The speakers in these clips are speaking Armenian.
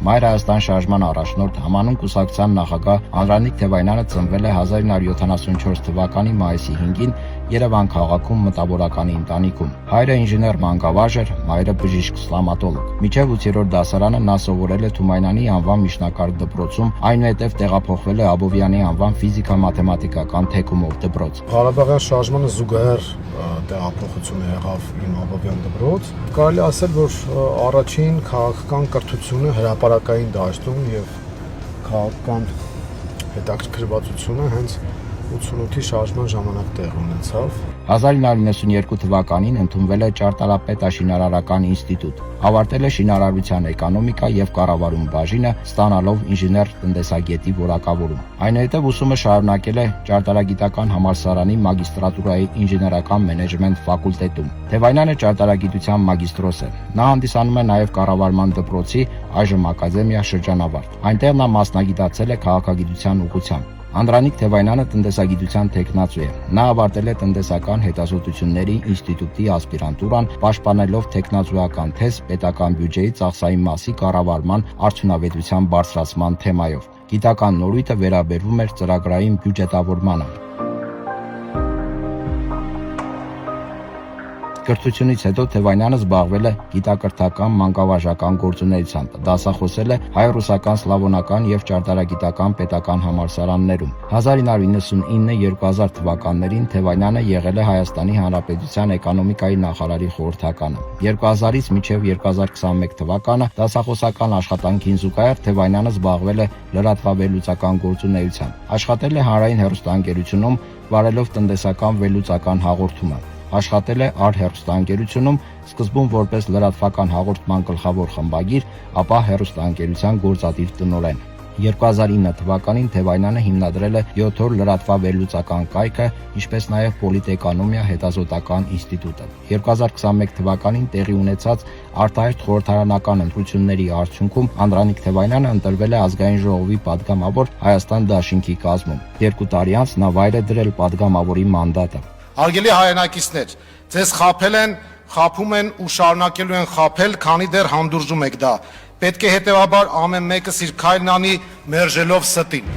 Մայր Հայաստան շարժման առաջնորդ համանուն կուսակցության նախագահ Անդրանիկ Թևայնյանը ծնվել է 1974 թվականի մայիսի 5-ին Երևան քաղաքում մտավորականի ընտանիքում։ Հայրը ինժեներ մանկավարժ էր, մայրը բժիշկ ստոմատոլոգ։ Մինչև 8-րդ դասարանը նա սովորել է Թումանյանի անվան միջնակարգ դպրոցում, այնուհետև տեղափոխվել է Աբովյանի անվան ֆիզիկա-մաթեմատիկական թեկումով դպրոց։ Ղարաբաղյան շարժմանը զուգահեռ տեղափոխությունը եղավ իմ Աբովյան դպրոց։ Կարելի ասել, որ առաջին քաղաքական կրթությունը հրապարակային դաշտում եւ քաղաքական հետաքրքրվածությունը հենց 88-ի շարժման ժամանակ տեղ ունեցավ։ 1992 թվականին ընդունվել է ճարտարապետաշինարարական ինստիտուտ։ Ավարտել է շինարարության էկոնոմիկա եւ կառավարում բաժինը, ստանալով ինժեներ տնտեսագետի որակավորում։ Այնուհետև ուսումը շարունակել է ճարտարագիտական համալսարանի մագիստրատուրայի ինժեներական մենեջմենտ ֆակուլտետում։ Թևայնյանը ճարտարագիտության մագիստրոս է։ Նա հանդիսանում է նաեւ կառավարման դպրոցի, այժմ ակադեմիա շրջանավարտ։ Այնտեղ նա մասնագիտացել է քաղաքագիտության ուղղությամբ։ Անդրանիկ Թևայնյանը տնտեսագիտության թեկնածու է։ Նա ավարտել է տնտեսական հետազոտությունների ինստիտուտի ասպիրանտուրան, պաշտպանելով թեկնածուական թեզ պետական բյուջեի ծախսային մասի կառավարման արդյունավետության բարձրացման թեմայով։ Գիտական նորույթը վերաբերվում էր ծրագրային բյուջետավորմանը։ Կրթությունից հետո Թևայնյանը զբաղվել է գիտակրթական մանկավարժական գործունեությամբ, դասախոսել է հայ-ռուսական, սլավոնական եւ ճարտարագիտական պետական համալսարաններում։ 1999-2000 թվականներին Թևայնյանը եղել է Հայաստանի Հանրապետության էկոնոմիկայի նախարարի խորհրդականը։ 2000-ից մինչև 2021 թվականը դասախոսական աշխատանքին զուգահեռ Թևայնյանը զբաղվել է լրատվավելուծական գործունեությամբ։ Աշխատել է հանրային հեռուստաընկերությունում, վարելով տնտեսական վերլուծական հաղորդումը։ Աշխատել է հեռուստաընկերությունում, սկզբում որպես լրատվական հաղորդման գլխավոր խմբագիր, ապա հեռուստաընկերության գործադիր տնօրեն։ 2009 թվականին Թևայնյանը հիմնադրել է 7 օր լրատվավերլուծական կայքը, ինչպես նաև Պոլիտէկոնոմիա հետազոտական ինստիտուտը։ 2021 թվականին տեղի ունեցած արտահերթ խորհրդարանական ընտրությունների արդյունքում Անդրանիկ Թևայնյանը ընտրվել է ազգային ժողովի падգամավոր Հայաստան դաշինքի կազմում։ 2 տարի անց նա վայր է դրել падգամավորի մանդատը։ Հարգելի հայրենակիցներ, ձեզ խաբել են, խաբում են ու շարունակելու են խաբել, քանի դեռ հանդուրժում եք դա։ Պետք է հետևաբար ամեն մեկս իր քայլն անի մերժելով ստին։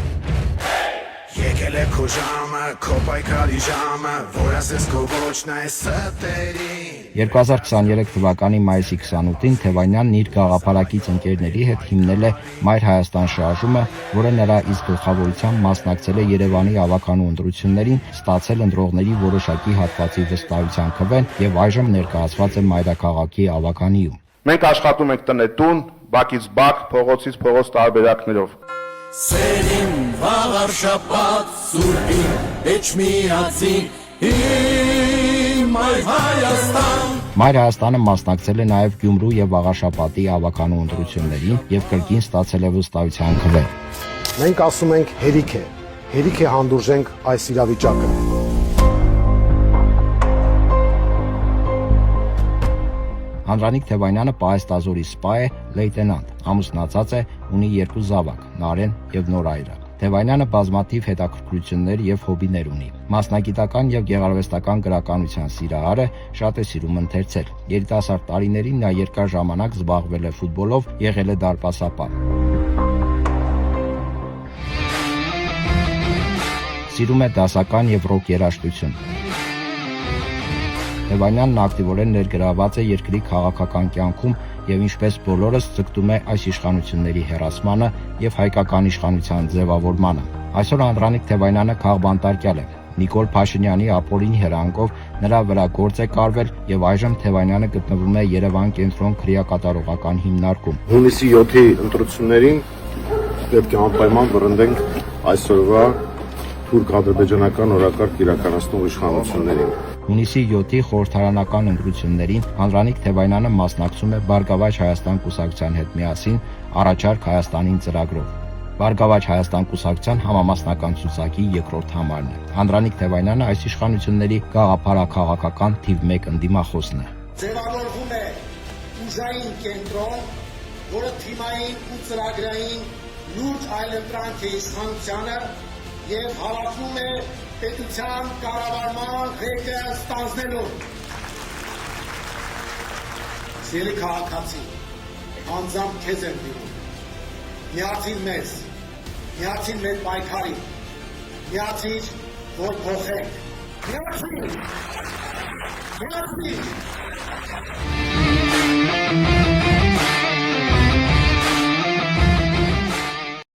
Եկել է քո ժամը, քո պայքարի ժամը, որ ասես քո ոչն է ստերին։ 2023 թվականի մայիսի 28-ին Թևայնյանն իր գաղափարակից ընկերների հետ հիմնել է Մայր Հայաստան շարժումը, որը նրա իսկ գլխավորությամբ մասնակցել է Երևանի ավականու ընտրություններին, ստացել ընտրողների որոշակի հատվածի վստահության քվեն եւ այժմ ներկայացված է մայրաքաղաքի ավականիում։ Մենք աշխատում ենք տնետուն, բակից բակ, փողոցից փողոց տարբերակներով։ Սերին վաղար շաբաթ սուրբին էջմիածին իմ Մայր Հայաստան։ Մայր Հայաստանը մասնակցել է նաև Գյումրու եւ Աղաշապատի ավականու ընտրություններին եւ կրկին ստացել է վստահության քվե։ Մենք ասում ենք հերիք է հանդուրժենք այս իրավիճակը։ Անդրանիկ Թևայնյանը պահեստազորի սպա է, լեյտենանտ, ամուսնացած է, ունի 2 զավակ՝ Նարեն եւ Նորայրը։ Թևայնյանը բազմաթիվ հետաքրքրություններ եւ հոբիներ ունի։ Մասնագիտական եւ գեղարվեստական գրականության սիրահար է, շատ է սիրում ընթերցել։ Երիտասարդ տարիներին նա երկար ժամանակ զբաղվել է ֆուտբոլով, եղել է դարպասապահ։ Սիրում է դասական եւ ռոք երաժշտություն։ Թևայնյանն ակտիվորեն ներգրաված է երկրի քաղաքական կյանքում եւ ինչպես բոլորս ձգտում է այս իշխանությունների հեռացմանը եւ հայկական իշխանության ձևավորմանը։ Այսօր Անդրանիկ Թևայնյանը քաղբանտարկյալ է։ Նիկոլ Փաշինյանի ապօրինի հրահանգով նրա վրա գործ է կարվել եւ այժմ Թևայնյանը գտնվում է Երևան կենտրոն քրեակատարողական հիմնարկում։ Հունիսի 7-ի ընտրություններին պետք է անպայման վռնդենք այսօրվա թուրք-ադրբեջանական օրակարգ իրականացնող իշխանություններին։ Հունիսի 7-ի խորհրդարանական ընտրություններին Անդրանիկ Թևայնյանը մասնակցում է Բարգավաճ Հայաստան կուսակցության հետ միասին առաջարկ Հայաստանին ծրագրով։ Բարգավաճ Հայաստան կուսակցության համամասնական ցուցակի երկրորդ համարն է։ Անդրանիկ Թևայնյանը այս իշխանությունների գաղափարաքաղաքական թիվ 1 ընդդիմախոսն է։ Ձևավորվում է ուժային կենտրոն, որը թիմային ու ծրագրային լուրջ այլընտրանք է իշխանությանը եւ հավաքում է պետության կառավարման ղեկը ստանձնելու։ Սիրելի քաղաքացի, անձամբ քեզ եմ դիմում, միացիր մեզ, միացիր մեր պայքարին, միացիր, որ փոխենք, միացիր, միացիր,